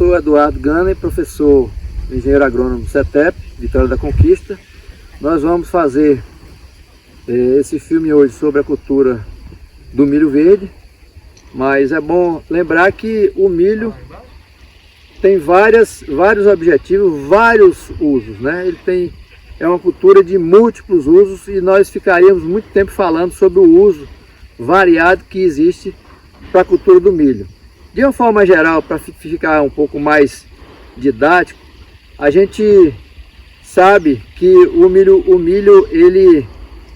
sou Eduardo Gana, professor engenheiro agrônomo CETEP, Vitória da Conquista. Nós vamos fazer esse filme hoje sobre a cultura do milho verde, mas é bom lembrar que o milho tem vários objetivos, vários usos, né? É uma cultura de múltiplos usos e nós ficaríamos muito tempo falando sobre o uso variado que existe para a cultura do milho. De uma forma geral, para ficar um pouco mais didático, a gente sabe que o milho ele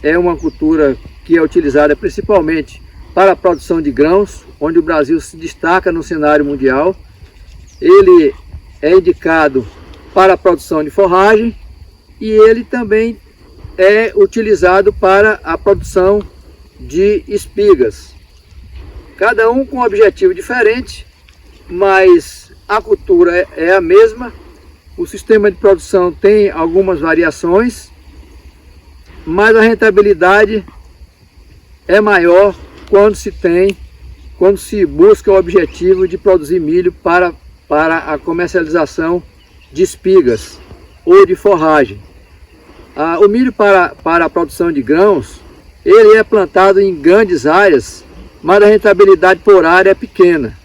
é uma cultura que é utilizada principalmente para a produção de grãos, onde o Brasil se destaca no cenário mundial. Ele é indicado para a produção de forragem e ele também é utilizado para a produção de espigas. Cada um com um objetivo diferente, mas a cultura é a mesma. O sistema de produção tem algumas variações, mas a rentabilidade é maior quando se busca o objetivo de produzir milho para a comercialização de espigas ou de forragem. O milho para a produção de grãos, ele é plantado em grandes áreas, mas a rentabilidade por área é pequena.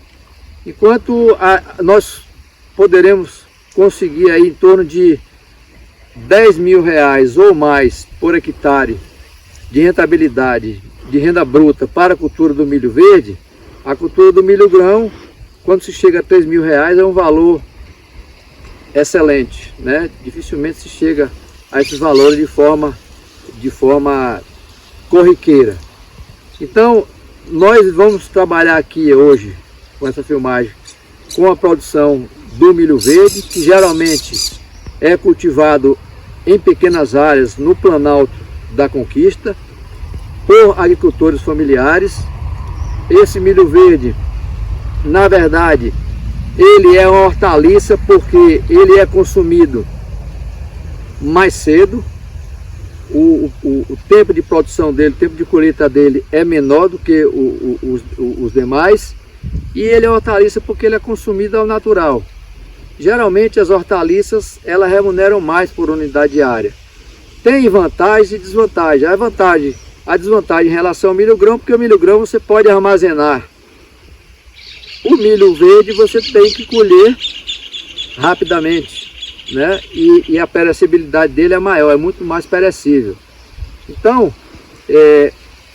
Enquanto nós poderemos conseguir aí em torno de R$10.000 ou mais por hectare de rentabilidade, de renda bruta para a cultura do milho verde, a cultura do milho grão, quando se chega a R$3.000, é um valor excelente, né? Dificilmente se chega a esses valores de forma corriqueira. Então, nós vamos trabalhar aqui hoje, com essa filmagem, com a produção do milho verde, que geralmente é cultivado em pequenas áreas no Planalto da Conquista, por agricultores familiares. Esse milho verde, na verdade, ele é uma hortaliça porque ele é consumido mais cedo. O tempo de produção dele, o tempo de colheita dele é menor do que os demais, e ele é hortaliça porque ele é consumido ao natural. Geralmente as hortaliças elas remuneram mais por unidade diária. Tem vantagens e desvantagens. A desvantagem em relação ao milho grão, porque o milho grão você pode armazenar. O milho verde você tem que colher rapidamente, né? E a perecibilidade dele é maior, é muito mais perecível. Então,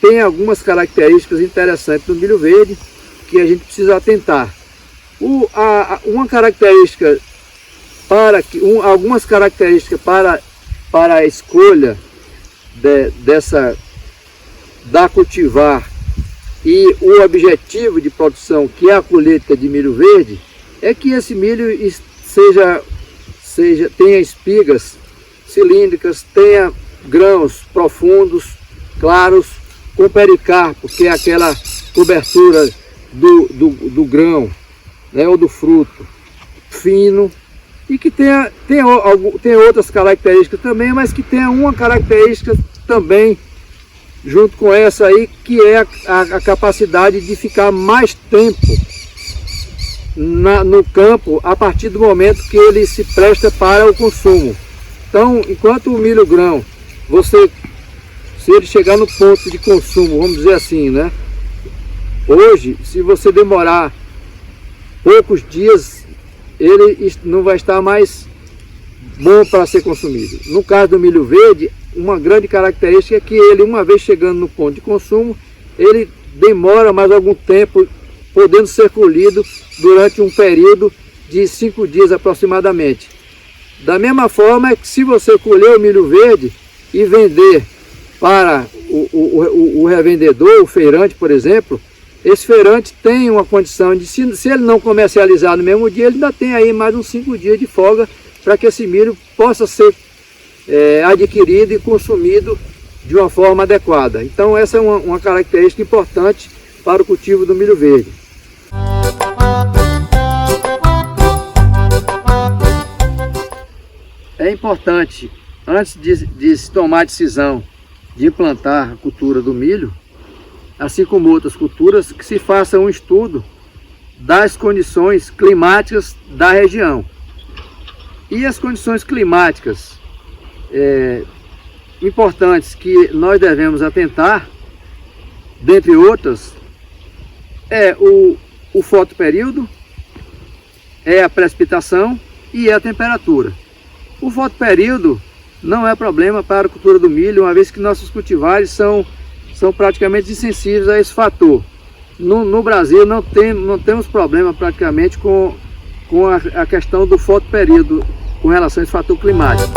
tem algumas características interessantes do milho verde que a gente precisa atentar. Algumas características para a escolha da cultivar e o objetivo de produção, que é a colheita de milho verde, é que esse milho tenha espigas cilíndricas, tenha grãos profundos, claros, com pericarpo, que é aquela cobertura do grão, né, ou do fruto, fino, e que tenha outras características também, mas que tenha uma característica também junto com essa aí, que é a capacidade de ficar mais tempo no campo a partir do momento que ele se presta para o consumo. Então, enquanto o milho grão, se ele chegar no ponto de consumo, vamos dizer assim, né? Hoje, se você demorar poucos dias, ele não vai estar mais bom para ser consumido. No caso do milho verde, uma grande característica é que ele, uma vez chegando no ponto de consumo, ele demora mais algum tempo, podendo ser colhido durante um período de 5 dias aproximadamente. Da mesma forma que se você colher o milho verde e vender para o revendedor, o feirante, por exemplo, esse feirante tem uma condição de, se ele não comercializar no mesmo dia, ele ainda tem aí mais uns 5 dias de folga para que esse milho possa ser adquirido e consumido de uma forma adequada. Então essa é uma característica importante para o cultivo do milho verde. É importante, antes de se tomar a decisão de implantar a cultura do milho, assim como outras culturas, que se faça um estudo das condições climáticas da região. E as condições climáticas importantes que nós devemos atentar, dentre outras, é o fotoperíodo, é a precipitação e é a temperatura. O fotoperíodo não é problema para a cultura do milho, uma vez que nossos cultivares são praticamente insensíveis a esse fator. No Brasil não temos problema praticamente com a questão do fotoperíodo com relação a esse fator climático.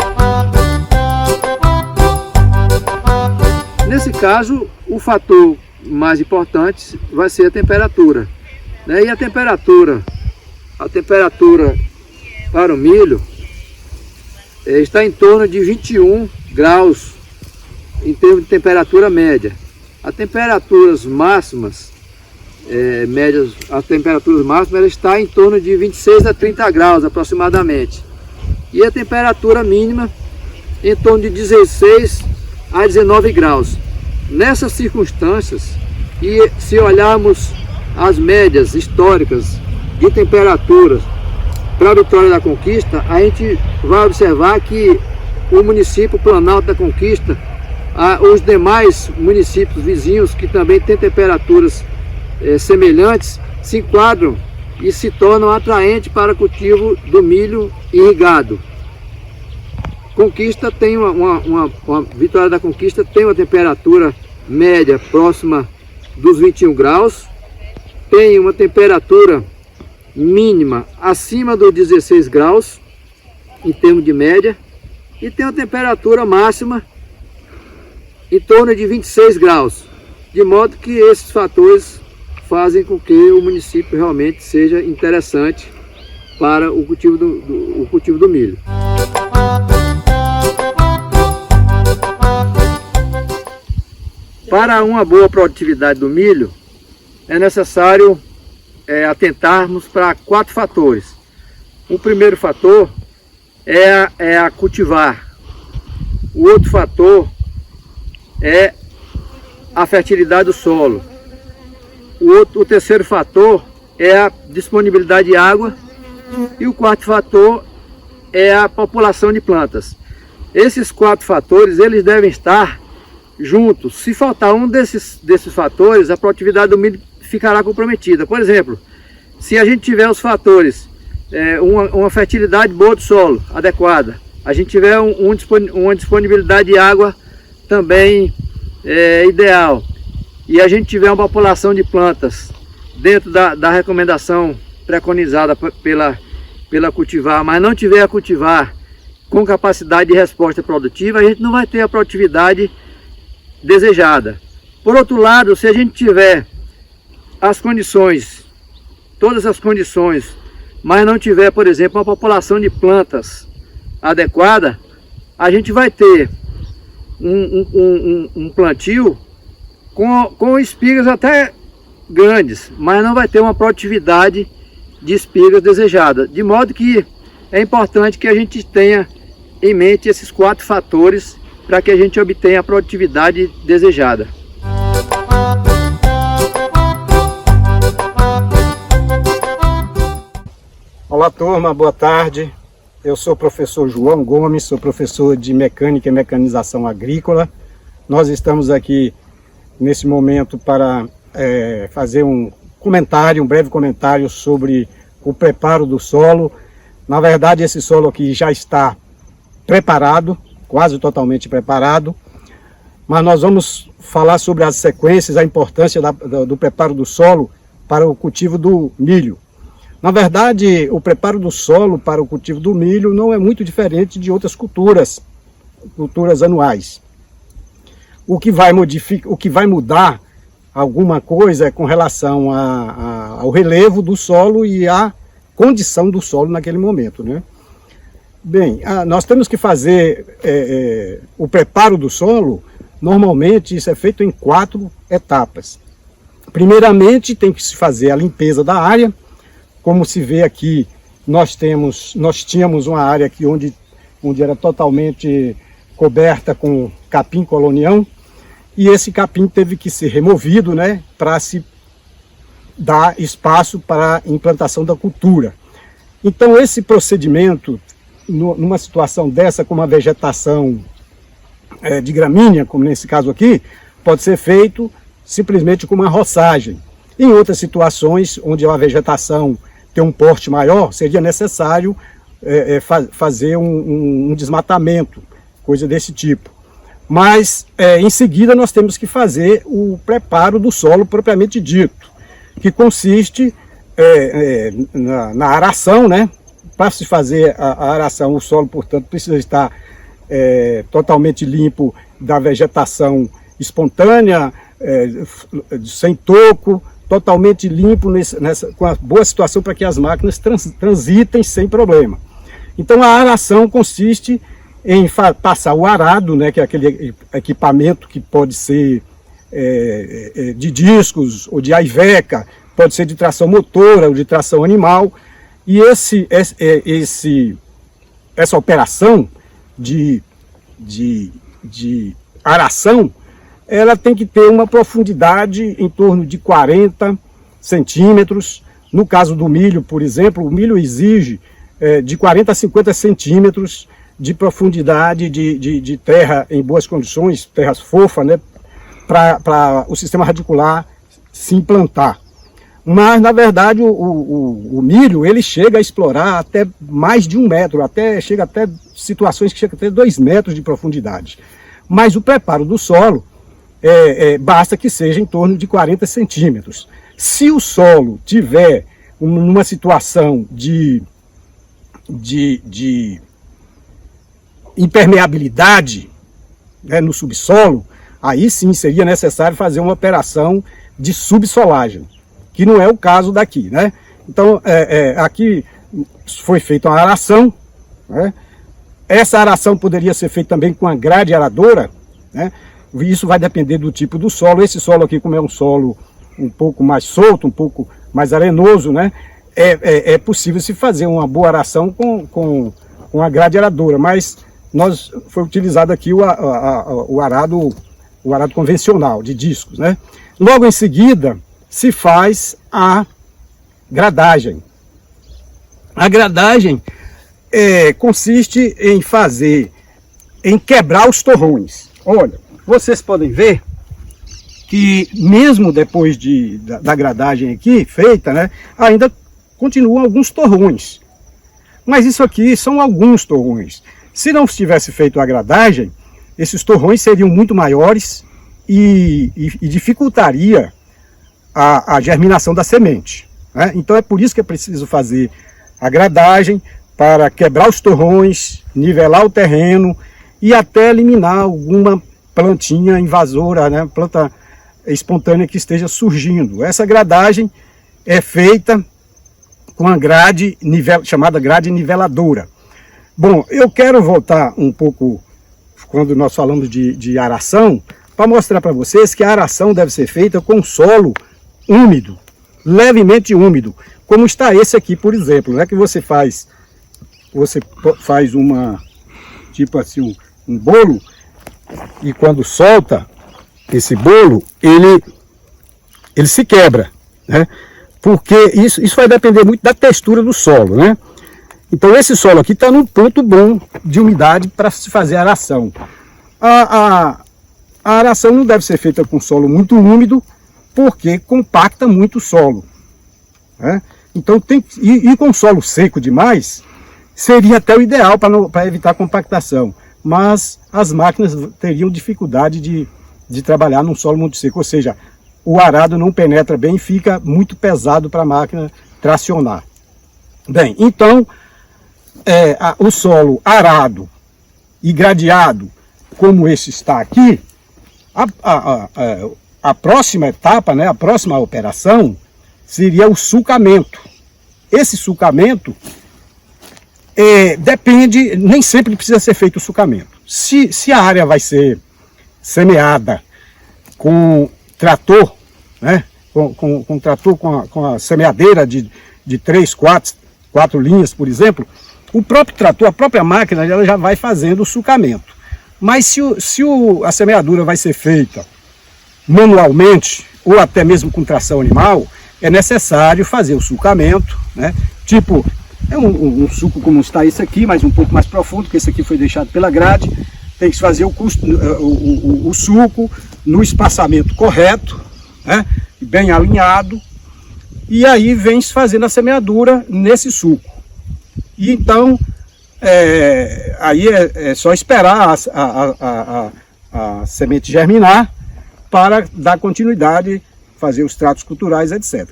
Nesse caso, o fator mais importante vai ser a temperatura, né? E a temperatura para o milho está em torno de 21 graus em termos de temperatura média. As temperaturas máximas ela está em torno de 26 a 30 graus aproximadamente. E a temperatura mínima em torno de 16 a 19 graus. Nessas circunstâncias, e se olharmos as médias históricas de temperaturas para a Vitória da Conquista, a gente vai observar que o município Planalto da Conquista, os demais municípios vizinhos que também têm temperaturas semelhantes, se enquadram e se tornam atraentes para o cultivo do milho irrigado. Conquista tem Vitória da Conquista tem uma temperatura média próxima dos 21 graus, tem uma temperatura mínima acima dos 16 graus em termos de média e tem uma temperatura máxima em torno de 26 graus, de modo que esses fatores fazem com que o município realmente seja interessante para o cultivo do milho. Para uma boa produtividade do milho, é necessário atentarmos para 4 fatores. O primeiro fator é a cultivar. O outro fator é a fertilidade do solo. O terceiro fator é a disponibilidade de água. E o quarto fator é a população de plantas. Esses 4 fatores eles devem estar juntos. Se faltar um desses fatores, a produtividade do milho ficará comprometida. Por exemplo, se a gente tiver os fatores, uma fertilidade boa do solo, adequada, a gente tiver uma disponibilidade de água também ideal, e a gente tiver uma população de plantas dentro da recomendação preconizada pela cultivar, mas não tiver a cultivar com capacidade de resposta produtiva, a gente não vai ter a produtividade desejada. Por outro lado, se a gente tiver todas as condições, mas não tiver, por exemplo, uma população de plantas adequada, a gente vai ter um plantio com espigas até grandes, mas não vai ter uma produtividade de espigas desejada. De modo que é importante que a gente tenha em mente esses 4 fatores para que a gente obtenha a produtividade desejada. Olá turma, boa tarde. Eu sou o professor João Gomes, sou professor de Mecânica e Mecanização Agrícola. Nós estamos aqui nesse momento para fazer um breve comentário sobre o preparo do solo. Na verdade, esse solo aqui já está preparado, quase totalmente preparado, mas nós vamos falar sobre as sequências, a importância do preparo do solo para o cultivo do milho. Na verdade, o preparo do solo para o cultivo do milho não é muito diferente de outras culturas anuais. O que vai mudar alguma coisa é com relação ao relevo do solo e à condição do solo naquele momento, né? Bem, nós temos que fazer o preparo do solo. Normalmente isso é feito em 4 etapas. Primeiramente tem que se fazer a limpeza da área. Como se vê aqui, nós tínhamos uma área aqui onde era totalmente coberta com capim colonião, e esse capim teve que ser removido, né, para se dar espaço para a implantação da cultura. Então esse procedimento, numa situação dessa, com uma vegetação de gramínea, como nesse caso aqui, pode ser feito simplesmente com uma roçagem. Em outras situações, onde a vegetação tem um porte maior, seria necessário fazer um desmatamento, coisa desse tipo. Mas, em seguida, nós temos que fazer o preparo do solo propriamente dito, que consiste na aração, né? Para se fazer a aração, o solo, portanto, precisa estar totalmente limpo da vegetação espontânea, sem toco, totalmente limpo, com a boa situação para que as máquinas transitem sem problema. Então a aração consiste em passar o arado, né, que é aquele equipamento que pode ser de discos ou de aiveca, pode ser de tração motora ou de tração animal, e essa operação de aração, ela tem que ter uma profundidade em torno de 40 centímetros. No caso do milho, por exemplo, o milho exige de 40 a 50 centímetros de profundidade de terra em boas condições, terras fofas, né, para o sistema radicular se implantar. Mas, na verdade, o milho, ele chega a explorar até mais de 1 metro, chega até situações que chegam até 2 metros de profundidade. Mas o preparo do solo, basta que seja em torno de 40 centímetros. Se o solo tiver numa situação de impermeabilidade, né, no subsolo, aí sim seria necessário fazer uma operação de subsolagem, que não é o caso daqui, né? Então, aqui foi feita uma aração, né? Essa aração poderia ser feita também com a grade aradora, né? Isso vai depender do tipo do solo. Esse solo aqui, como é um solo um pouco mais solto, um pouco mais arenoso, né? É possível se fazer uma boa aração com a grade aradora, mas foi utilizado aqui o arado convencional, de discos, né? Logo em seguida, se faz a gradagem. A gradagem consiste em quebrar os torrões. Olha, vocês podem ver que mesmo depois da gradagem aqui feita, né, ainda continuam alguns torrões. Mas isso aqui são alguns torrões. Se não tivesse feito a gradagem, esses torrões seriam muito maiores e dificultaria a germinação da semente, né? Então é por isso que é preciso fazer a gradagem, para quebrar os torrões, nivelar o terreno e até eliminar alguma plantinha invasora, né? Planta espontânea que esteja surgindo. Essa gradagem é feita com a grade chamada grade niveladora. Bom, eu quero voltar um pouco quando nós falamos de aração, para mostrar para vocês que a aração deve ser feita com solo úmido, levemente úmido, como está esse aqui, por exemplo, né? Que você faz tipo assim, um bolo, e quando solta esse bolo, ele se quebra, né? Porque isso vai depender muito da textura do solo, né? Então esse solo aqui está num ponto bom de umidade para se fazer a aração. A aração não deve ser feita com solo muito úmido, porque compacta muito o solo, né? Então e com solo seco demais, seria até o ideal para evitar compactação. Mas as máquinas teriam dificuldade de trabalhar num solo muito seco, ou seja, o arado não penetra bem e fica muito pesado para a máquina tracionar. Bem, então o solo arado e gradeado, como esse está aqui, a próxima etapa, né, a próxima operação, seria o sulcamento. Esse sulcamento depende, nem sempre precisa ser feito o sulcamento. Se a área vai ser semeada com trator, né, com trator, com a semeadeira de 3, 4 linhas, por exemplo, o próprio trator, a própria máquina, ela já vai fazendo o sulcamento. Mas se a semeadura vai ser feita manualmente, ou até mesmo com tração animal, é necessário fazer o sulcamento, né? Tipo, é um suco como está esse aqui, mas um pouco mais profundo, porque esse aqui foi deixado pela grade. Tem que fazer o suco no espaçamento correto, né? Bem alinhado, e aí vem se fazendo a semeadura nesse suco. E então, aí é só esperar a semente germinar para dar continuidade, fazer os tratos culturais, etc.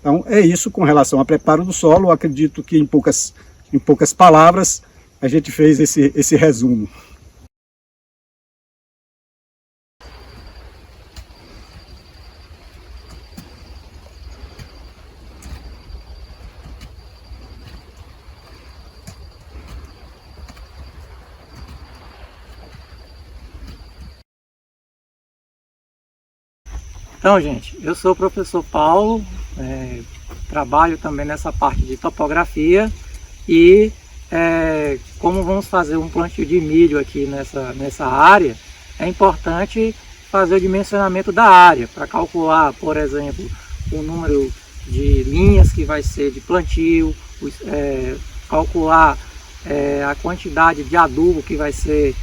Então é isso com relação ao preparo do solo. Eu acredito que em poucas palavras a gente fez esse resumo. Então, gente, eu sou o professor Paulo, trabalho também nessa parte de topografia e como vamos fazer um plantio de milho aqui nessa área, é importante fazer o dimensionamento da área para calcular, por exemplo, o número de linhas que vai ser de plantio, calcular a quantidade de adubo que vai ser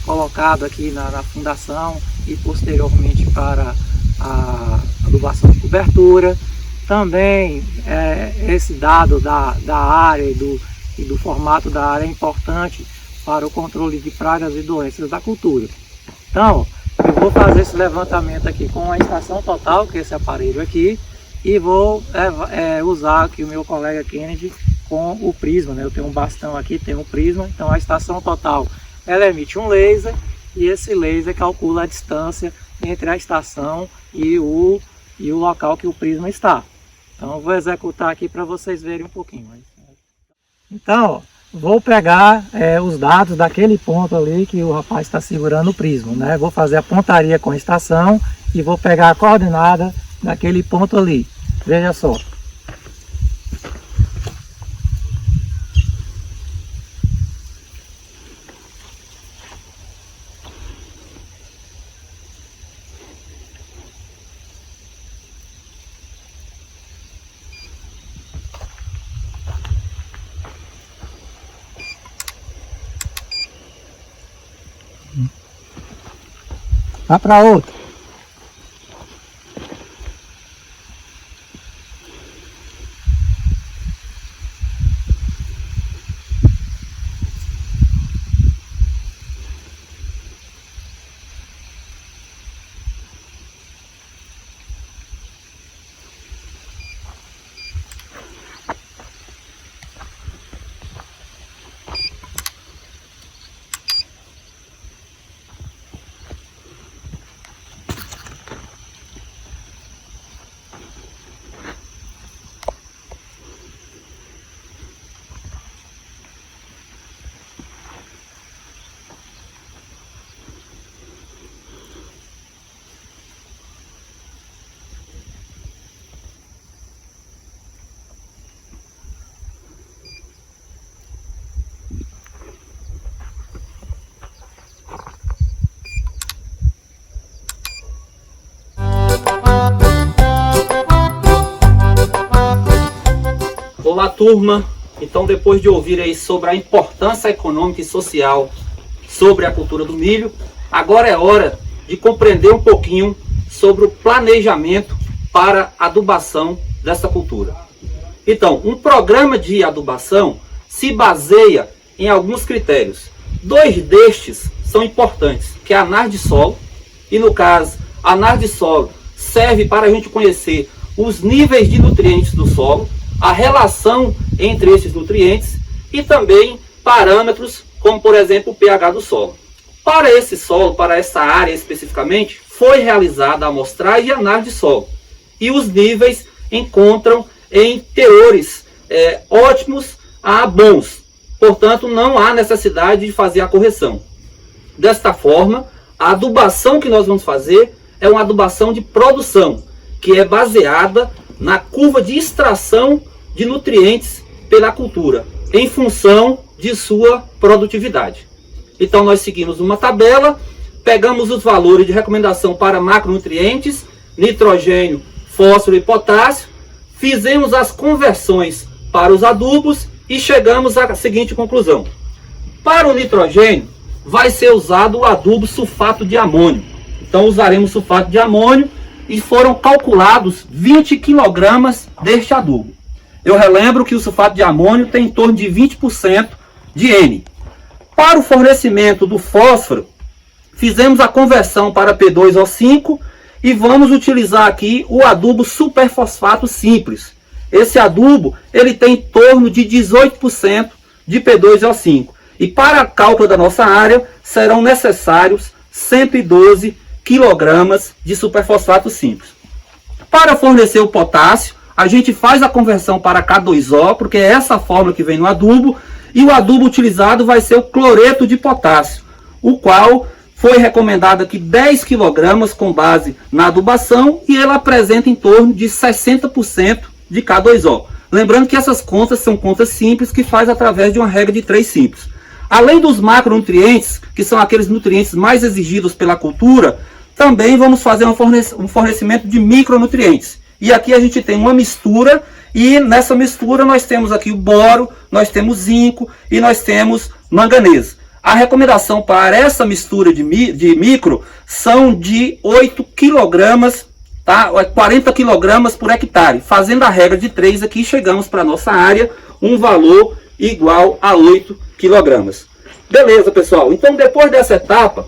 colocado aqui na fundação e posteriormente para a adubação de cobertura. Também esse dado da área e do formato da área é importante para o controle de pragas e doenças da cultura. Então, eu vou fazer esse levantamento aqui com a estação total, que é esse aparelho aqui, e vou usar aqui o meu colega Kennedy com o prisma, né? Eu tenho um bastão aqui, tenho um prisma, então a estação total ela emite um laser e esse laser calcula a distância entre a estação e o local que o prisma está. Então eu vou executar aqui para vocês verem um pouquinho. Então, vou pegar os dados daquele ponto ali que o rapaz está segurando o prisma, né? Vou fazer a pontaria com a estação e vou pegar a coordenada daquele ponto ali. Veja só. Vá para outra. Olá, turma! Então, depois de ouvir aí sobre a importância econômica e social sobre a cultura do milho, agora é hora de compreender um pouquinho sobre o planejamento para a adubação dessa cultura. Então, um programa de adubação se baseia em alguns critérios. 2 destes são importantes, que é a análise de solo, e no caso, a análise de solo serve para a gente conhecer os níveis de nutrientes do solo, a relação entre esses nutrientes e também parâmetros como, por exemplo, o pH do solo. Para esse solo, para essa área especificamente, foi realizada a amostragem e análise de solo. E os níveis encontram em teores ótimos a bons. Portanto, não há necessidade de fazer a correção. Desta forma, a adubação que nós vamos fazer é uma adubação de produção, que é baseada na curva de extração de nutrientes pela cultura, em função de sua produtividade. Então nós seguimos uma tabela, pegamos os valores de recomendação para macronutrientes, nitrogênio, fósforo e potássio, fizemos as conversões para os adubos e chegamos à seguinte conclusão. Para o nitrogênio, vai ser usado o adubo sulfato de amônio. Então usaremos sulfato de amônio e foram calculados 20 kg deste adubo. Eu relembro que o sulfato de amônio tem em torno de 20% de N. Para o fornecimento do fósforo, fizemos a conversão para P2O5 e vamos utilizar aqui o adubo superfosfato simples. Esse adubo ele tem em torno de 18% de P2O5. E para cálculo da nossa área serão necessários 112 kg de superfosfato simples. Para fornecer o potássio, a gente faz a conversão para K2O, porque é essa fórmula que vem no adubo, e o adubo utilizado vai ser o cloreto de potássio, o qual foi recomendado aqui 10 kg com base na adubação e ele apresenta em torno de 60% de K2O. Lembrando que essas contas são contas simples que faz através de uma regra de 3 simples. Além dos macronutrientes, que são aqueles nutrientes mais exigidos pela cultura, também vamos fazer um fornecimento de micronutrientes. E aqui a gente tem uma mistura, e nessa mistura nós temos aqui o boro, nós temos zinco e nós temos manganês. A recomendação para essa mistura de micro são de 8 kg, tá? 40 kg por hectare. Fazendo a regra de 3 aqui, chegamos para a nossa área um valor igual a 8 kg. Beleza, pessoal? Então, depois dessa etapa,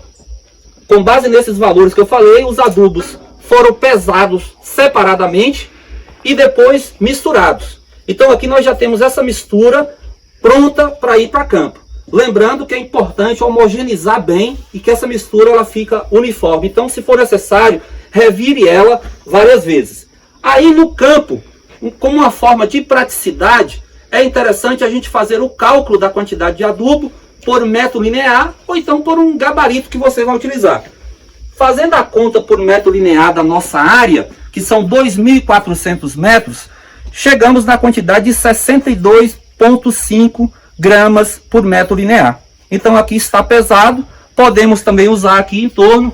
com base nesses valores que eu falei, os adubos foram pesados separadamente e depois misturados. Então, aqui nós já temos essa mistura pronta para ir para campo. Lembrando que é importante homogeneizar bem e que essa mistura ela fica uniforme. Então, se for necessário, revire ela várias vezes. Aí no campo, como uma forma de praticidade, é interessante a gente fazer o cálculo da quantidade de adubo por metro linear ou então por um gabarito que você vai utilizar. Fazendo a conta por metro linear da nossa área, que são 2.400 metros, chegamos na quantidade de 62,5 gramas por metro linear. Então aqui está pesado, podemos também usar aqui em torno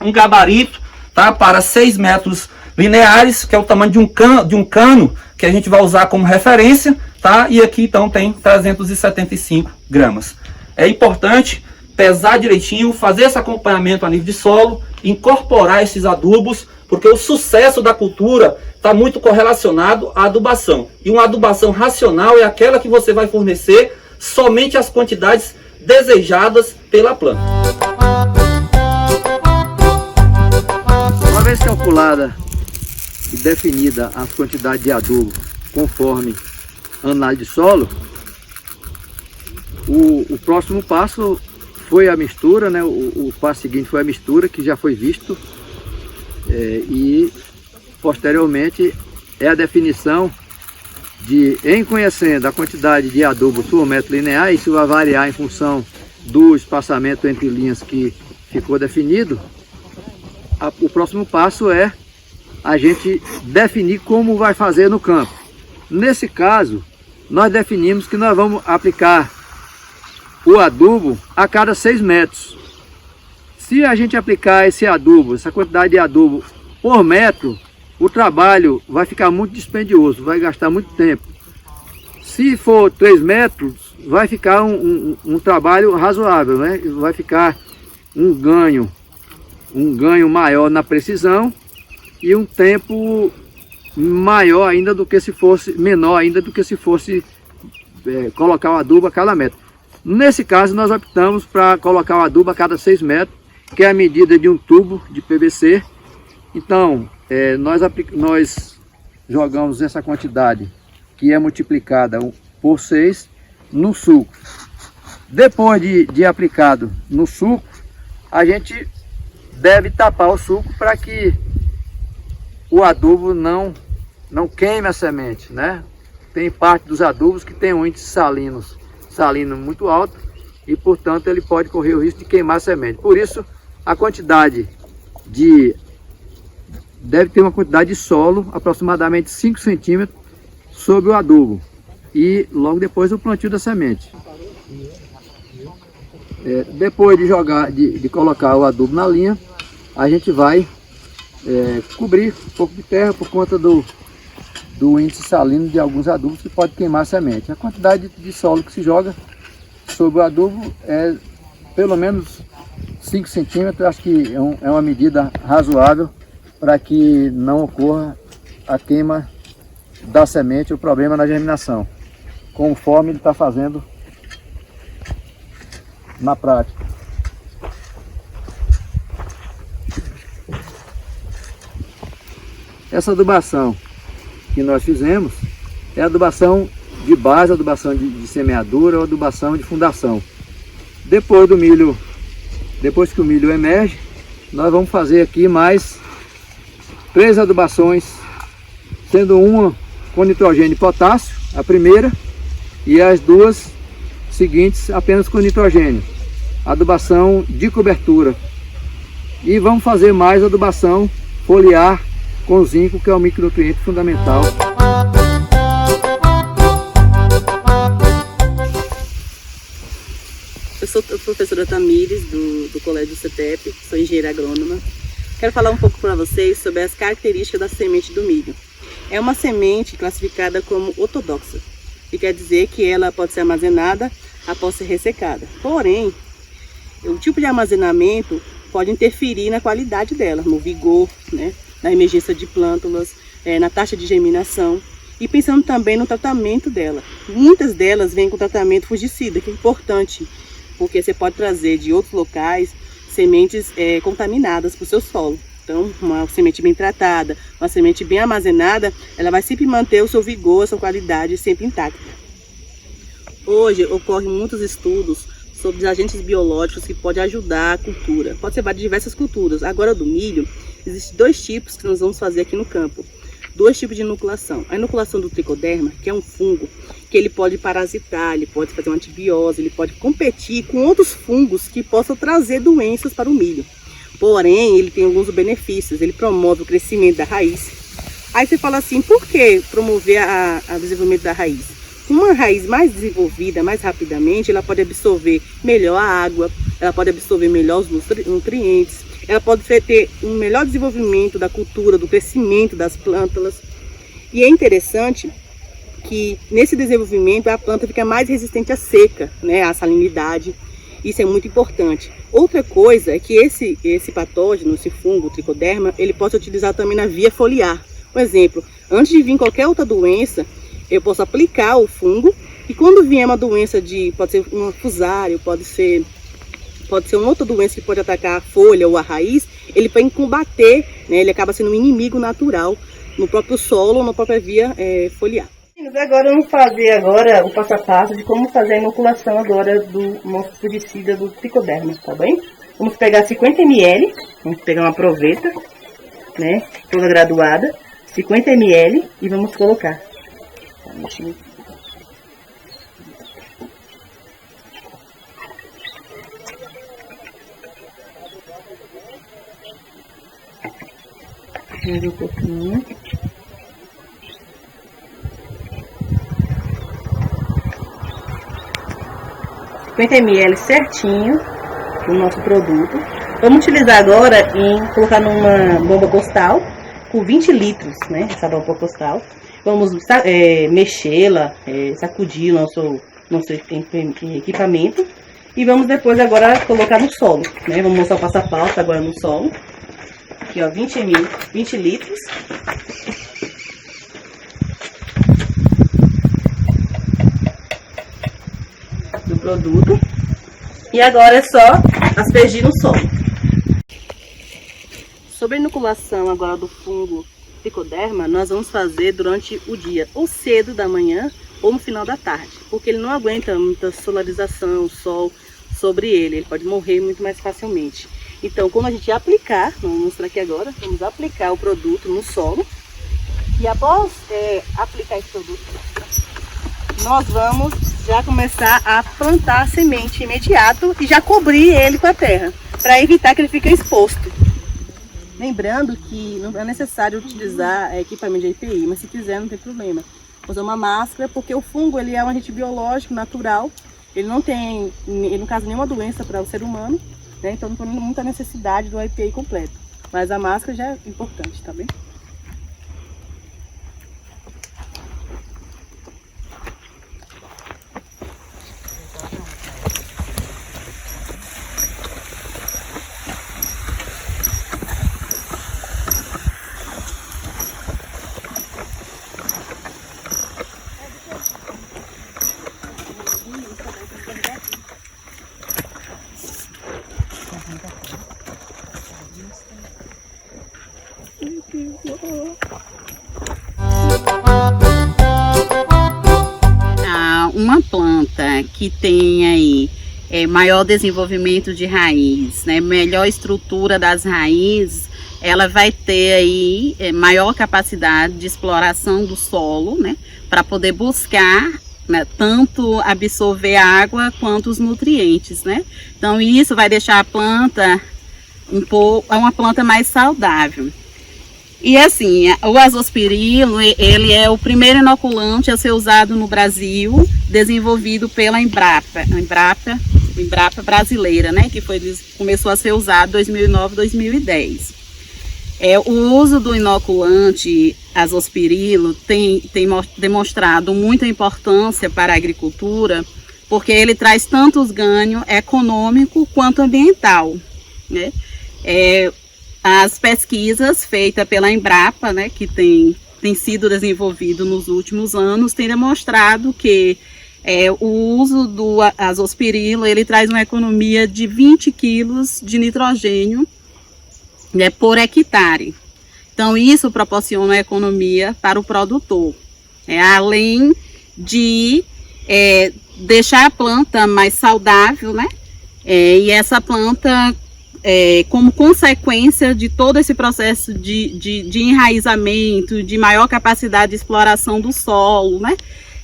um gabarito, tá, para 6 metros lineares, que é o tamanho de um cano que a gente vai usar como referência, tá? E aqui então tem 375 gramas. É importante pesar direitinho, fazer esse acompanhamento a nível de solo, incorporar esses adubos, porque o sucesso da cultura está muito correlacionado à adubação. E uma adubação racional é aquela que você vai fornecer somente as quantidades desejadas pela planta. Uma vez calculada e definida as quantidades de adubo conforme a análise de solo, o próximo passo foi a mistura, né? O passo seguinte foi a mistura, que já foi visto, e posteriormente é a definição de, em conhecendo a quantidade de adubo por metro linear, isso vai variar em função do espaçamento entre linhas que ficou definido. O próximo passo é a gente definir como vai fazer no campo. Nesse caso, nós definimos que nós vamos aplicar o adubo a cada 6 metros. Se a gente aplicar esse adubo, essa quantidade de adubo por metro, o trabalho vai ficar muito dispendioso, vai gastar muito tempo. Se for 3 metros, vai ficar um trabalho razoável, né? Vai ficar um ganho maior na precisão e um tempo maior ainda do que se fosse, menor ainda do que se fosse colocar o adubo a cada metro. Nesse caso nós optamos para colocar o adubo a cada 6 metros, que é a medida de um tubo de PVC. Então nós jogamos essa quantidade, que é multiplicada por 6, no suco. Depois de aplicado no suco, a gente deve tapar o suco para que o adubo não queime a semente, né? Tem parte dos adubos que tem um índice salino muito alto e, portanto, ele pode correr o risco de queimar a semente. Por isso, a quantidade deve ter uma quantidade de solo, aproximadamente 5 centímetros, sobre o adubo e logo depois o plantio da semente. Depois de colocar o adubo na linha, a gente vai cobrir um pouco de terra por conta do índice salino de alguns adubos que pode queimar a semente. A quantidade de solo que se joga sobre o adubo é pelo menos 5 centímetros, acho que é uma medida razoável para que não ocorra a queima da semente, o problema na germinação, conforme ele está fazendo na prática. Essa adubação que nós fizemos é adubação de base, adubação de semeadura ou adubação de fundação. Depois que o milho emerge, nós vamos fazer aqui mais 3 adubações, sendo uma com nitrogênio e potássio, a primeira, e as 2 seguintes apenas com nitrogênio. Adubação de cobertura. E vamos fazer mais adubação foliar com zinco, que é o micronutriente fundamental. Eu sou a professora Tamires, do Colégio CETEP, sou engenheira agrônoma. Quero falar um pouco para vocês sobre as características da semente do milho. É uma semente classificada como ortodoxa, que quer dizer que ela pode ser armazenada após ser ressecada. Porém, o tipo de armazenamento pode interferir na qualidade dela, no vigor, né, na emergência de plântulas, na taxa de germinação e pensando também no tratamento dela. Muitas delas vêm com tratamento fungicida, que é importante, porque você pode trazer de outros locais sementes contaminadas para o seu solo. Então, uma semente bem tratada, uma semente bem armazenada, ela vai sempre manter o seu vigor, a sua qualidade sempre intacta. Hoje ocorrem muitos estudos sobre os agentes biológicos que podem ajudar a cultura. Pode ser de diversas culturas. Agora do milho, existem 2 tipos que nós vamos fazer aqui no campo. 2 tipos de inoculação. A inoculação do tricoderma, que é um fungo, que ele pode parasitar, ele pode fazer uma antibiose, ele pode competir com outros fungos que possam trazer doenças para o milho. Porém, ele tem alguns benefícios, ele promove o crescimento da raiz. Aí você fala assim, por que promover o desenvolvimento da raiz? Uma raiz mais desenvolvida, mais rapidamente, ela pode absorver melhor a água, ela pode absorver melhor os nutrientes, ela pode ter um melhor desenvolvimento da cultura, do crescimento das plântulas. E é interessante que nesse desenvolvimento a planta fica mais resistente à seca, né, à salinidade. Isso é muito importante. Outra coisa é que esse patógeno, esse fungo, o tricoderma, ele pode ser utilizado também na via foliar. Por exemplo, antes de vir qualquer outra doença, eu posso aplicar o fungo e quando vier uma doença pode ser um fusário, pode ser uma outra doença que pode atacar a folha ou a raiz, ele vai combater, né, ele acaba sendo um inimigo natural no próprio solo ou na própria via foliar. Agora vamos fazer o passo a passo de como fazer a inoculação agora do nosso fungicida do tricoderma, tá bem? Vamos pegar 50 ml, vamos pegar uma proveta, né, toda graduada, 50 ml e vamos colocar. Mais um pouquinho. ml certinho do nosso produto. Vamos utilizar agora em colocar numa bomba postal com 20 litros, né? Essa bomba postal. Vamos mexê-la, sacudir o nosso equipamento e vamos depois agora colocar no solo, né? Vamos mostrar o passo a passo agora no solo. Aqui, ó, 20 litros. Do produto. E agora é só aspergir no solo. Sobre a inoculação agora do fungo tricoderma, nós vamos fazer durante o dia, ou cedo da manhã ou no final da tarde, porque ele não aguenta muita solarização, sol sobre ele pode morrer muito mais facilmente. Então, quando a gente aplicar, vamos mostrar aqui agora, vamos aplicar o produto no solo e após aplicar esse produto, nós vamos já começar a plantar a semente imediato e já cobrir ele com a terra, para evitar que ele fique exposto. Lembrando que não é necessário utilizar equipamento de EPI, mas se quiser não tem problema. Usar uma máscara, porque o fungo ele é um agente biológico natural, ele não causa nenhuma doença para o ser humano, né? Então não tem muita necessidade do EPI completo. Mas a máscara já é importante, tá bem? Uma planta que tem aí maior desenvolvimento de raiz, né, melhor estrutura das raízes, ela vai ter aí maior capacidade de exploração do solo, né, para poder buscar, né, tanto absorver a água quanto os nutrientes, né. Então isso vai deixar a planta uma planta mais saudável. E assim, o azospirilo, ele é o primeiro inoculante a ser usado no Brasil, desenvolvido pela Embrapa brasileira, né, que começou a ser usado em 2009, 2010. O uso do inoculante azospirilo tem demonstrado muita importância para a agricultura, porque ele traz tanto os ganhos econômico quanto ambiental, né. As pesquisas feitas pela Embrapa, né, que tem sido desenvolvido nos últimos anos, têm demonstrado que o uso do azospirilo, ele traz uma economia de 20 quilos de nitrogênio, né, por hectare. Então isso proporciona uma economia para o produtor, além de deixar a planta mais saudável, né, e essa planta, como consequência de todo esse processo de enraizamento, de maior capacidade de exploração do solo, né,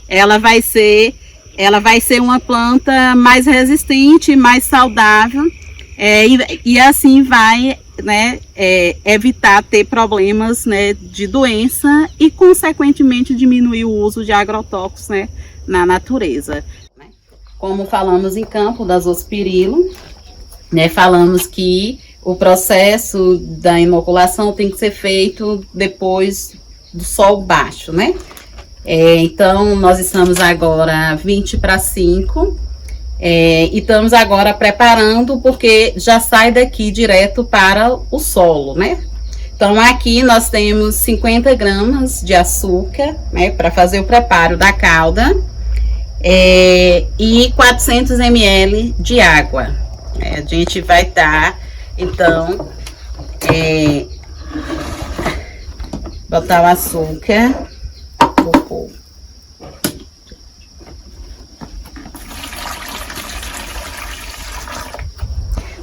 ela vai ser uma planta mais resistente, mais saudável, e assim vai, né, evitar ter problemas, né, de doença e, consequentemente, diminuir o uso de agrotóxicos, né, na natureza. Como falamos em campo do azospirilo, né, falamos que o processo da inoculação tem que ser feito depois do sol baixo, né? Então, nós estamos agora 20:05 e estamos agora preparando, porque já sai daqui direto para o solo, né? Então, aqui nós temos 50 gramas de açúcar, né, para fazer o preparo da calda, e 400 ml de água. A gente vai estar, então, botar o açúcar.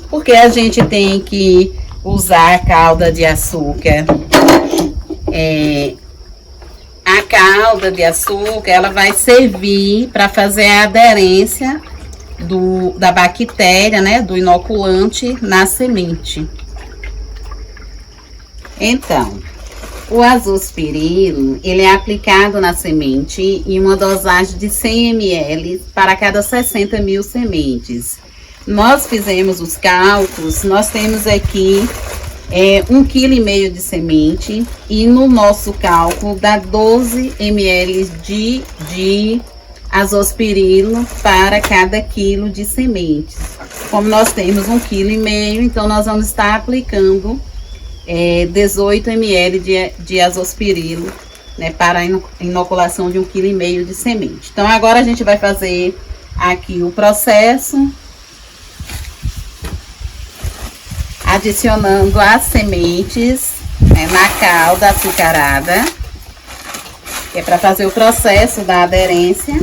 Porque a gente tem que usar a calda de açúcar. A calda de açúcar, ela vai servir para fazer a aderência da bactéria, né, do inoculante na semente. Então, o azospirilo, ele é aplicado na semente em uma dosagem de 100 ml para cada 60 mil sementes. Nós fizemos os cálculos, nós temos aqui 1,5 kg de semente, e no nosso cálculo dá 12 ml de azospirilo para cada quilo de sementes. Como nós temos 1,5 kg, então nós vamos estar aplicando 18 ml de azospirilo, né, para a inoculação de 1,5 kg de semente. Então agora a gente vai fazer aqui o processo, adicionando as sementes, né, na calda açucarada, que é para fazer o processo da aderência.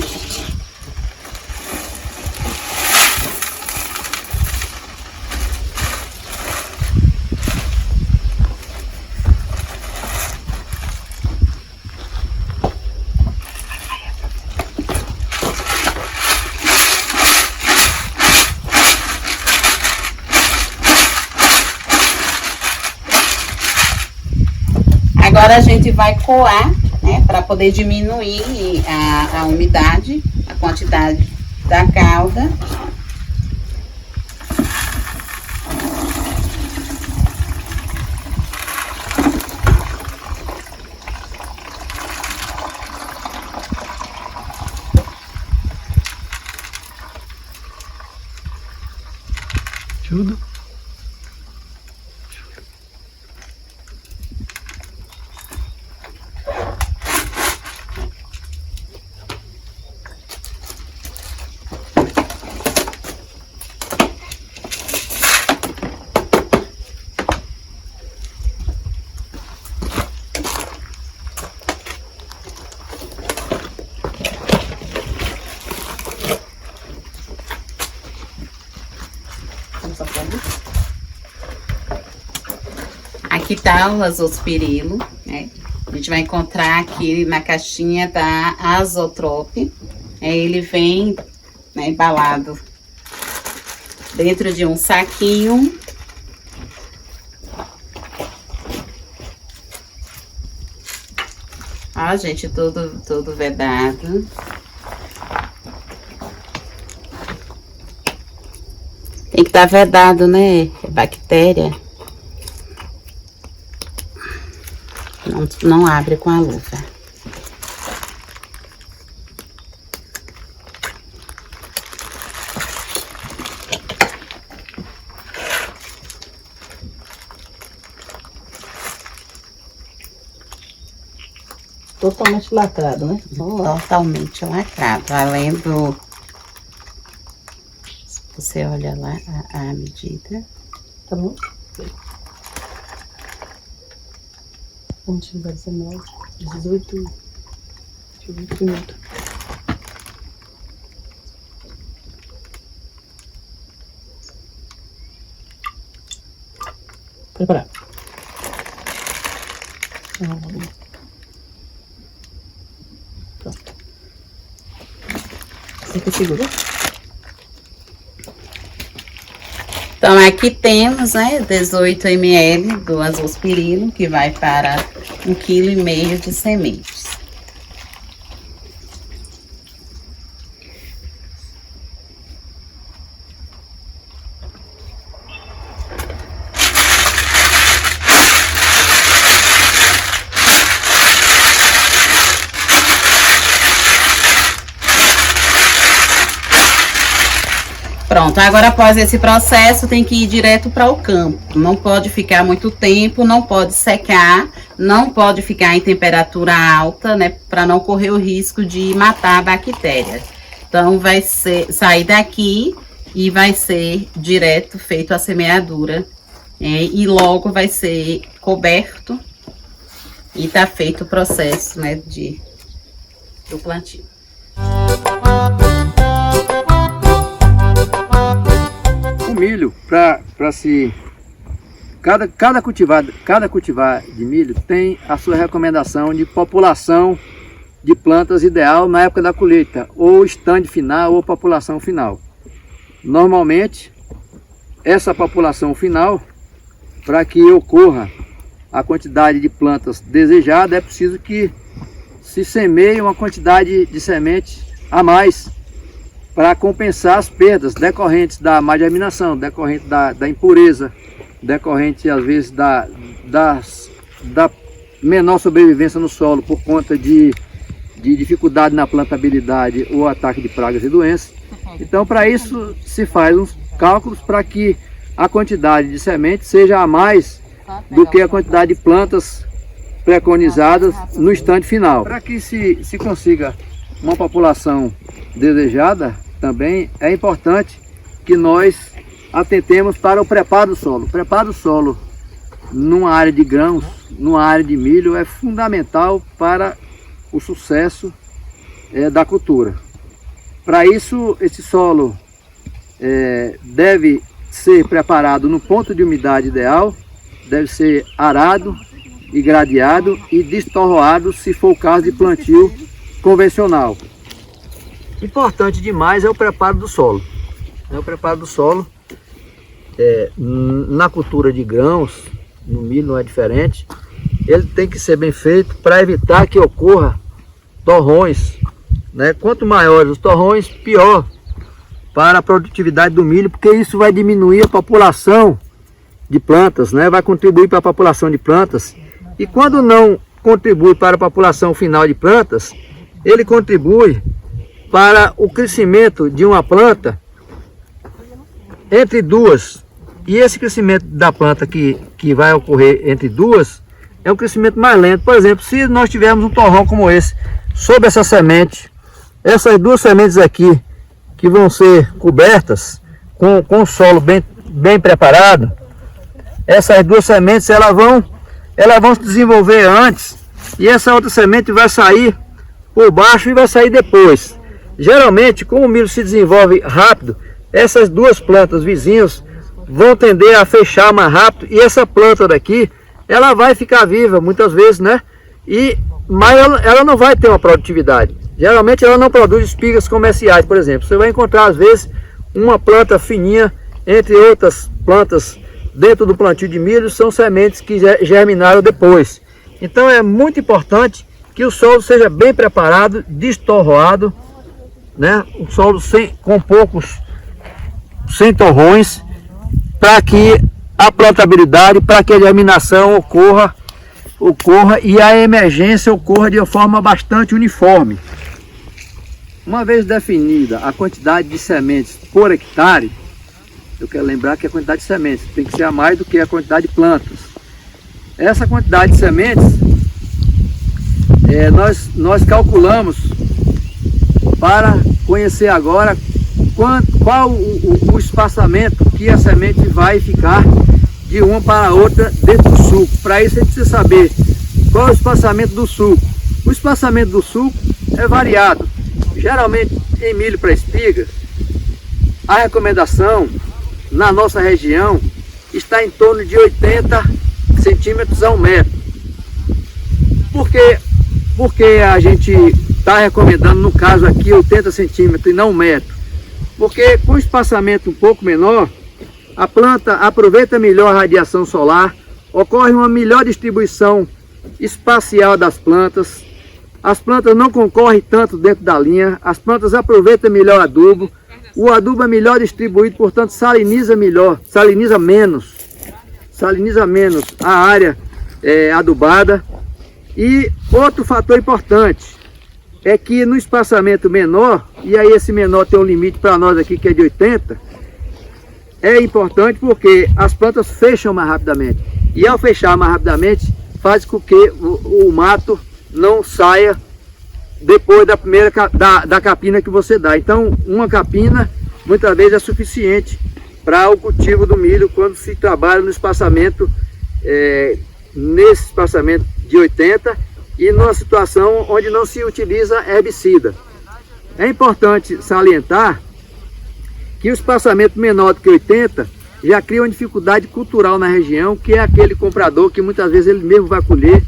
Agora a gente vai coar, né, para poder diminuir a umidade, a quantidade da calda. Tudo. Aqui tá o azospirilo, né? A gente vai encontrar aqui na caixinha da Azotrop. Ele vem, né, embalado dentro de um saquinho. Ó, gente, tudo vedado. Tem que estar vedado, né? Bactéria. Não abre com a luva. Totalmente lacrado, né? Totalmente lacrado. Além do... Você olha lá a medida. Tá bom? Vamos tirar 19, 18 minutos. Preparar. Pronto. Você que segura? Então, aqui temos, né, 18 ml do azospirilo, que vai para 1,5 kg de sementes. Pronto, agora após esse processo tem que ir direto para o campo. Não pode ficar muito tempo, não pode secar, não pode ficar em temperatura alta, né, para não correr o risco de matar a bactéria. Então vai sair daqui e vai ser direto feito a semeadura, e logo vai ser coberto e tá feito o processo, né, do plantio. O milho, para se... Cada cultivar de milho tem a sua recomendação de população de plantas ideal na época da colheita, ou stand final ou população final. Normalmente, essa população final, para que ocorra a quantidade de plantas desejada, é preciso que se semeie uma quantidade de semente a mais, para compensar as perdas decorrentes da má germinação, decorrente da impureza, decorrente às vezes da menor sobrevivência no solo por conta de dificuldade na plantabilidade ou ataque de pragas e doenças. Então, para isso se faz uns cálculos para que a quantidade de semente seja a mais do que a quantidade de plantas preconizadas no estande final. Para que se consiga uma população desejada, também é importante que nós atentemos para o preparo do solo. O preparo do solo numa área de grãos, numa área de milho, é fundamental para o sucesso da cultura. Para isso, esse solo deve ser preparado no ponto de umidade ideal, deve ser arado e gradeado e destorroado se for o caso de plantio convencional. Importante demais é o preparo do solo. O preparo do solo, na cultura de grãos, no milho não é diferente, ele tem que ser bem feito para evitar que ocorra torrões, né? Quanto maiores os torrões, pior para a produtividade do milho, porque isso vai diminuir a população de plantas, né? Vai contribuir para a população de plantas, e quando não contribui para a população final de plantas, ele contribui para o crescimento de uma planta entre duas E esse crescimento da planta que vai ocorrer entre duas é um crescimento mais lento. Por exemplo, se nós tivermos um torrão como esse, sobre essa semente, essas duas sementes aqui, que vão ser cobertas com o solo bem preparado, essas duas sementes elas vão se desenvolver antes, e essa outra semente vai sair por baixo e vai sair depois. Geralmente, como o milho se desenvolve rápido, essas duas plantas vizinhas vão tender a fechar mais rápido, e essa planta daqui, ela vai ficar viva muitas vezes, né? Mas ela não vai ter uma produtividade. Geralmente ela não produz espigas comerciais, por exemplo. Você vai encontrar às vezes uma planta fininha entre outras plantas dentro do plantio de milho, são sementes que germinaram depois. Então é muito importante que o solo seja bem preparado, destorroado, né? Um solo sem torrões, para que a plantabilidade, para que a germinação ocorra e a emergência ocorra de uma forma bastante uniforme. Uma vez definida a quantidade de sementes por hectare, eu quero lembrar que a quantidade de sementes tem que ser a mais do que a quantidade de plantas. Essa quantidade de sementes, nós calculamos para conhecer agora qual o espaçamento que a semente vai ficar de uma para a outra dentro do suco. Para isso a gente precisa saber qual é o espaçamento do suco. O espaçamento do suco é variado. Geralmente em milho para espiga, a recomendação na nossa região está em torno de 80 centímetros a 1 metro. Por que a gente está recomendando, no caso aqui, 80 centímetros e não 1 metro? Porque com espaçamento um pouco menor, a planta aproveita melhor a radiação solar, ocorre uma melhor distribuição espacial das plantas, as plantas não concorrem tanto dentro da linha, as plantas aproveitam melhor adubo, o adubo é melhor distribuído, portanto saliniza menos a área adubada. E outro fator importante é que no espaçamento menor, e aí esse menor tem um limite para nós aqui que é de 80, é importante porque as plantas fecham mais rapidamente. E ao fechar mais rapidamente, faz com que o mato não saia depois da capina que você dá. Então, uma capina muitas vezes é suficiente para o cultivo do milho quando se trabalha no espaçamento, nesse espaçamento de 80 e numa situação onde não se utiliza herbicida. É importante salientar que o espaçamento menor do que 80 já cria uma dificuldade cultural na região, que é aquele comprador que muitas vezes ele mesmo vai colher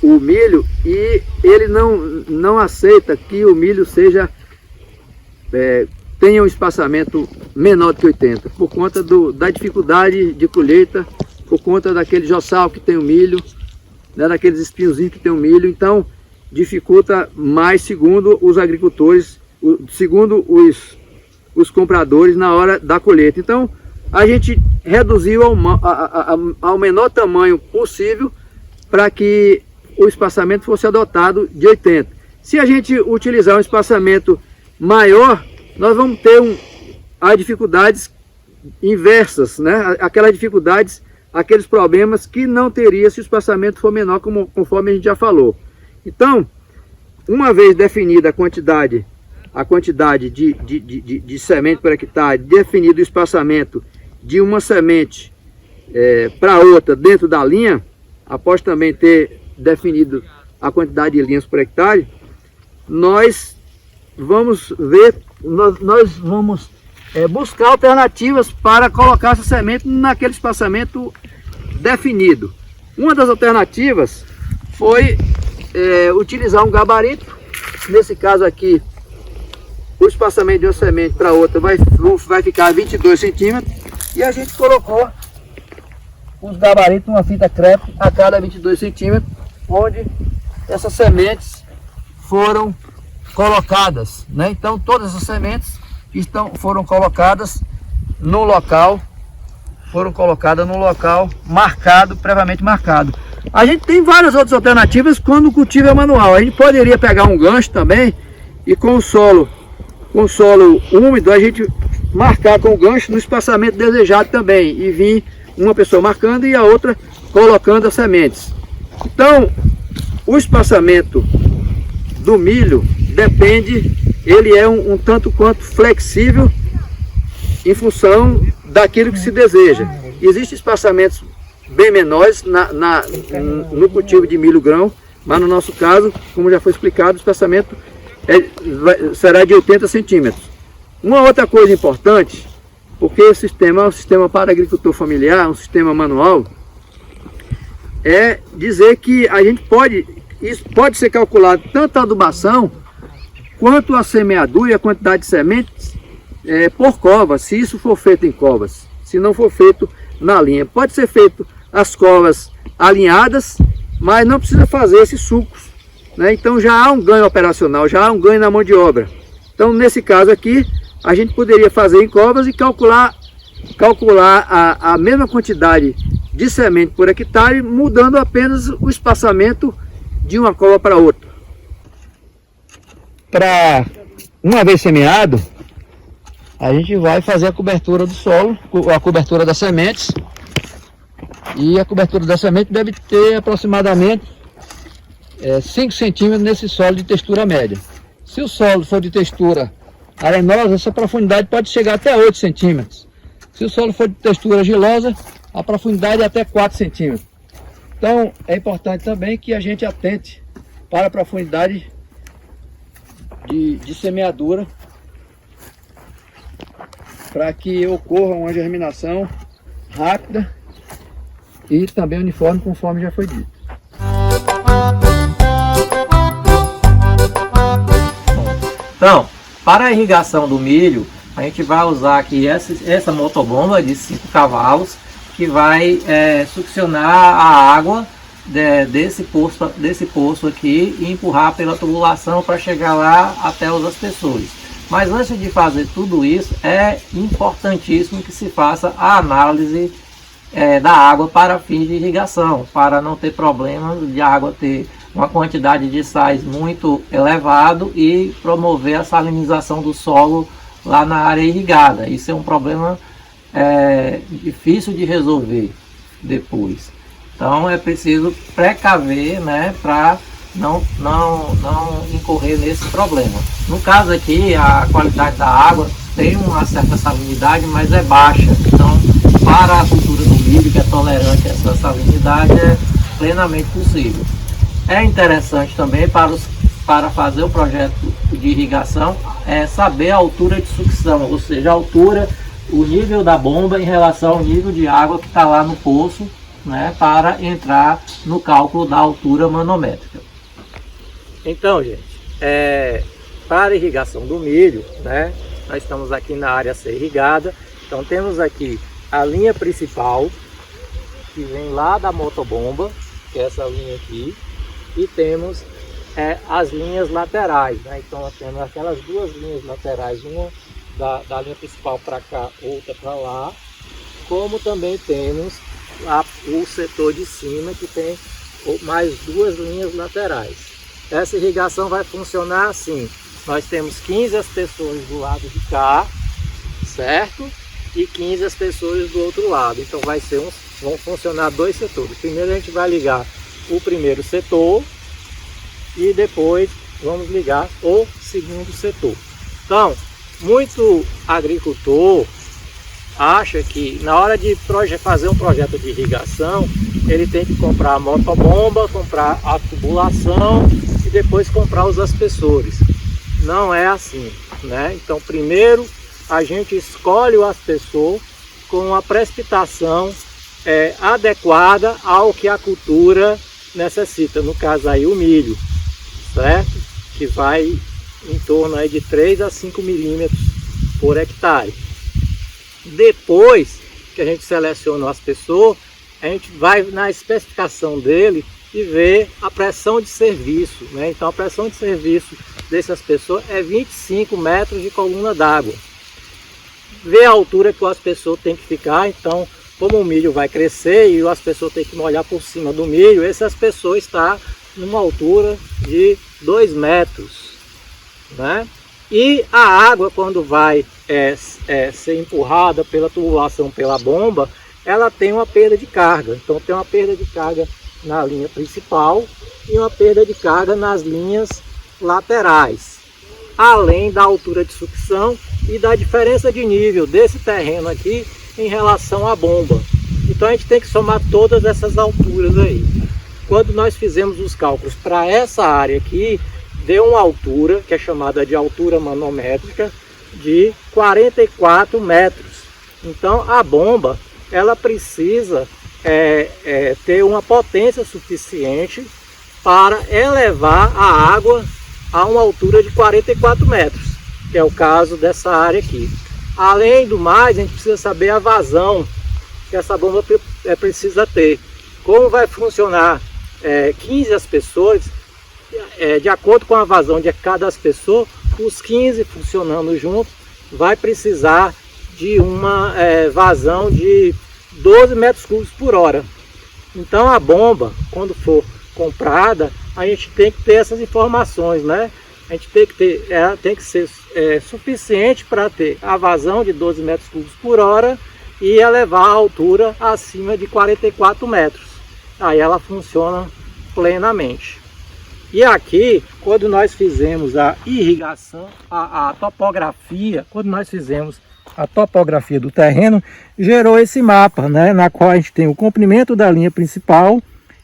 o milho e ele não aceita que o milho tenha um espaçamento menor do que 80, por conta da dificuldade de colheita, por conta daquele joçal que tem o milho, né, daqueles espinhozinhos que tem o milho. Então dificulta mais, segundo os agricultores, segundo os compradores na hora da colheita. Então a gente reduziu ao menor tamanho possível para que o espaçamento fosse adotado de 80. Se a gente utilizar um espaçamento maior, nós vamos ter as dificuldades inversas, né? Aquelas dificuldades, aqueles problemas que não teria se o espaçamento for menor, conforme a gente já falou. Então, uma vez definida a quantidade de semente por hectare, definido o espaçamento de uma semente para outra dentro da linha, após também ter definido a quantidade de linhas por hectare, nós vamos buscar alternativas para colocar essa semente naquele espaçamento definido. Uma das alternativas foi utilizar um gabarito. Nesse caso aqui, o espaçamento de uma semente para outra vai ficar 22 centímetros e a gente colocou os gabaritos numa fita crepe a cada 22 centímetros, onde essas sementes foram colocadas, né? Então todas as sementes foram colocadas no local, marcado, previamente marcado. A gente tem várias outras alternativas quando o cultivo é manual. A gente poderia pegar um gancho também e com o solo úmido a gente marcar com o gancho no espaçamento desejado também, e vir uma pessoa marcando e a outra colocando as sementes. Então, o espaçamento do milho depende, ele é um tanto quanto flexível em função daquilo que se deseja. Existem espaçamentos bem menores no cultivo de milho grão, mas no nosso caso, como já foi explicado, o espaçamento será de 80 centímetros. Uma outra coisa importante, porque esse sistema é um sistema para agricultor familiar, um sistema manual, é dizer que a gente isso pode ser calculado tanto a adubação quanto a semeadura e a quantidade de sementes por covas, se isso for feito em covas, se não for feito na linha. Pode ser feito as covas alinhadas, mas não precisa fazer esses sulcos, né? Então já há um ganho operacional, já há um ganho na mão de obra. Então nesse caso aqui, a gente poderia fazer em covas e calcular a mesma quantidade de semente por hectare, mudando apenas o espaçamento de uma cova para outra. Uma vez semeado, a gente vai fazer a cobertura do solo, a cobertura das sementes. E a cobertura da semente deve ter aproximadamente 5 centímetros nesse solo de textura média. Se o solo for de textura arenosa, essa profundidade pode chegar até 8 centímetros. Se o solo for de textura gelosa, a profundidade é até 4 centímetros. Então é importante também que a gente atente para a profundidade de semeadura, para que ocorra uma germinação rápida e também uniforme, conforme já foi dito. Então, para a irrigação do milho, a gente vai usar aqui essa motobomba de 5 cavalos, que vai succionar a água desse poço aqui e empurrar pela tubulação para chegar lá até os aspersores. Mas antes de fazer tudo isso, é importantíssimo que se faça a análise da água para fins de irrigação, para não ter problemas de água ter uma quantidade de sais muito elevado e promover a salinização do solo lá na área irrigada. Isso é um problema difícil de resolver depois. Então é preciso precaver, né, para não incorrer nesse problema. No caso aqui, a qualidade da água tem uma certa salinidade, mas é baixa. Então, para a cultura do milho, que é tolerante a essa salinidade, é plenamente possível. É interessante também para fazer o projeto de irrigação, saber a altura de sucção, ou seja, a altura, o nível da bomba em relação ao nível de água que está lá no poço, né, para entrar no cálculo da altura manométrica. Então, gente, para a irrigação do milho, né, nós estamos aqui na área a ser irrigada. Então temos aqui a linha principal, que vem lá da motobomba, que é essa linha aqui, e temos as linhas laterais, né? Então nós temos aquelas duas linhas laterais, uma da linha principal para cá, outra para lá, como também temos o setor de cima, que tem mais duas linhas laterais. Essa irrigação vai funcionar assim: nós temos 15 aspersores do lado de cá, certo? E 15 aspersores do outro lado. Então vão funcionar dois setores. Primeiro a gente vai ligar o primeiro setor e depois vamos ligar o segundo setor. Então, muito agricultor acha que na hora de fazer um projeto de irrigação, ele tem que comprar a motobomba, comprar a tubulação e depois comprar os aspersores. Não é assim, né? Então primeiro a gente escolhe o aspersor com a precipitação adequada ao que a cultura necessita, no caso aí o milho, certo? Que vai em torno aí de 3 a 5 milímetros por hectare. Depois que a gente seleciona o aspersor, a gente vai na especificação dele e ver a pressão de serviço, né? Então a pressão de serviço desse aspersor é 25 metros de coluna d'água. Ver a altura que o aspersor tem que ficar. Então, como o milho vai crescer e o aspersor tem que molhar por cima do milho, esse aspersor está numa altura de 2 metros, né? E a água, quando vai ser empurrada pela tubulação, pela bomba, ela tem uma perda de carga. Então tem uma perda de carga na linha principal e uma perda de carga nas linhas laterais, além da altura de sucção e da diferença de nível desse terreno aqui em relação à bomba. Então a gente tem que somar todas essas alturas aí. Quando nós fizemos os cálculos para essa área aqui, deu uma altura, que é chamada de altura manométrica, de 44 metros. Então a bomba, ela precisa ter uma potência suficiente para elevar a água a uma altura de 44 metros, que é o caso dessa área aqui. Além do mais, a gente precisa saber a vazão que essa bomba precisa ter. Como vai funcionar 15 aspersores, de acordo com a vazão de cada aspersor, os 15 funcionando juntos, vai precisar de uma vazão de 12 metros cúbicos por hora. Então a bomba, quando for comprada, a gente tem que ter essas informações, né? A gente tem que ter, ela tem que ser suficiente para ter a vazão de 12 metros cúbicos por hora e elevar a altura acima de 44 metros. Aí ela funciona plenamente. E aqui, quando nós fizemos a irrigação, a topografia, quando nós fizemos a topografia do terreno, gerou esse mapa, né, na qual a gente tem o comprimento da linha principal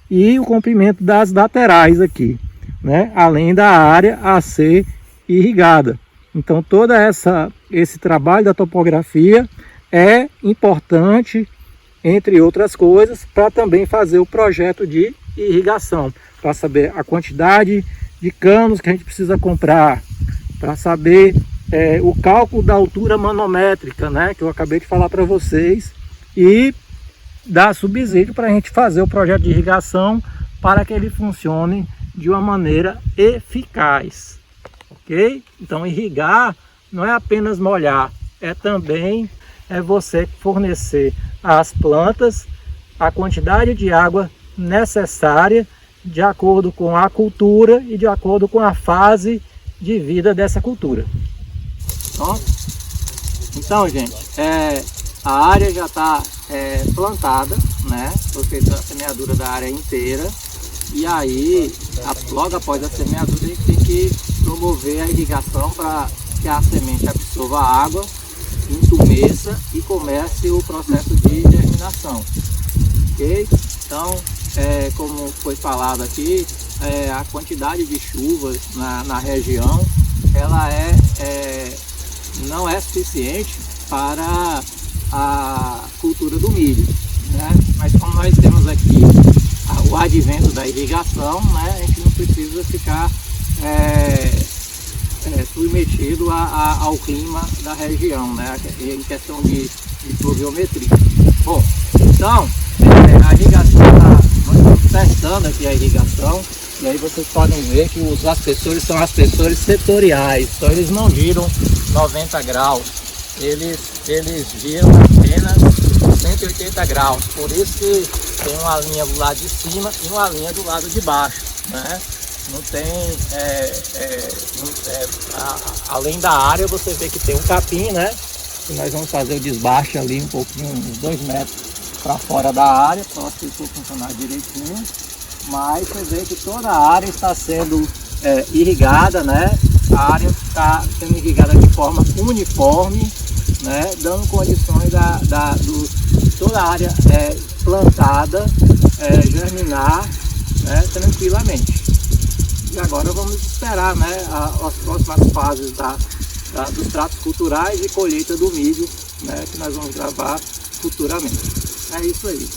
e o comprimento das laterais aqui, né, além da área a ser irrigada. Então todo esse trabalho da topografia é importante, entre outras coisas, para também fazer o projeto de irrigação, para saber a quantidade de canos que a gente precisa comprar, para saber o cálculo da altura manométrica, né, que eu acabei de falar para vocês, e dar subsídio para a gente fazer o projeto de irrigação para que ele funcione de uma maneira eficaz, ok? Então irrigar não é apenas molhar, é também você fornecer às plantas a quantidade de água necessária de acordo com a cultura e de acordo com a fase de vida dessa cultura. Então, gente, a área já está plantada, né? Foi feita a semeadura da área inteira. E aí, logo após a semeadura, a gente tem que promover a irrigação para que a semente absorva a água, entumeça e comece o processo de germinação. Ok? Então, como foi falado aqui, a quantidade de chuvas na região, ela não é suficiente para a cultura do milho, né? Mas como nós temos aqui o advento da irrigação, né, a gente não precisa ficar submetido ao clima da região, né, em questão de pluviometria. Bom, então a irrigação, nós estamos testando aqui a irrigação, e aí vocês podem ver que os aspersores são aspersores setoriais, então eles não giram 90 graus, eles giram apenas 180 graus, por isso que tem uma linha do lado de cima e uma linha do lado de baixo, né? Não tem, além da área, você vê que tem um capim, né? E nós vamos fazer o desbaste ali um pouquinho, uns 2 metros para fora da área, para o aspersor funcionar direitinho. Mas você vê que toda a área está sendo irrigada, né? A área está sendo irrigada de forma uniforme, né? Dando condições toda a área plantada germinar, né? Tranquilamente. E agora vamos esperar, né, as próximas fases dos tratos culturais e colheita do milho, né? Que nós vamos gravar futuramente. É isso aí.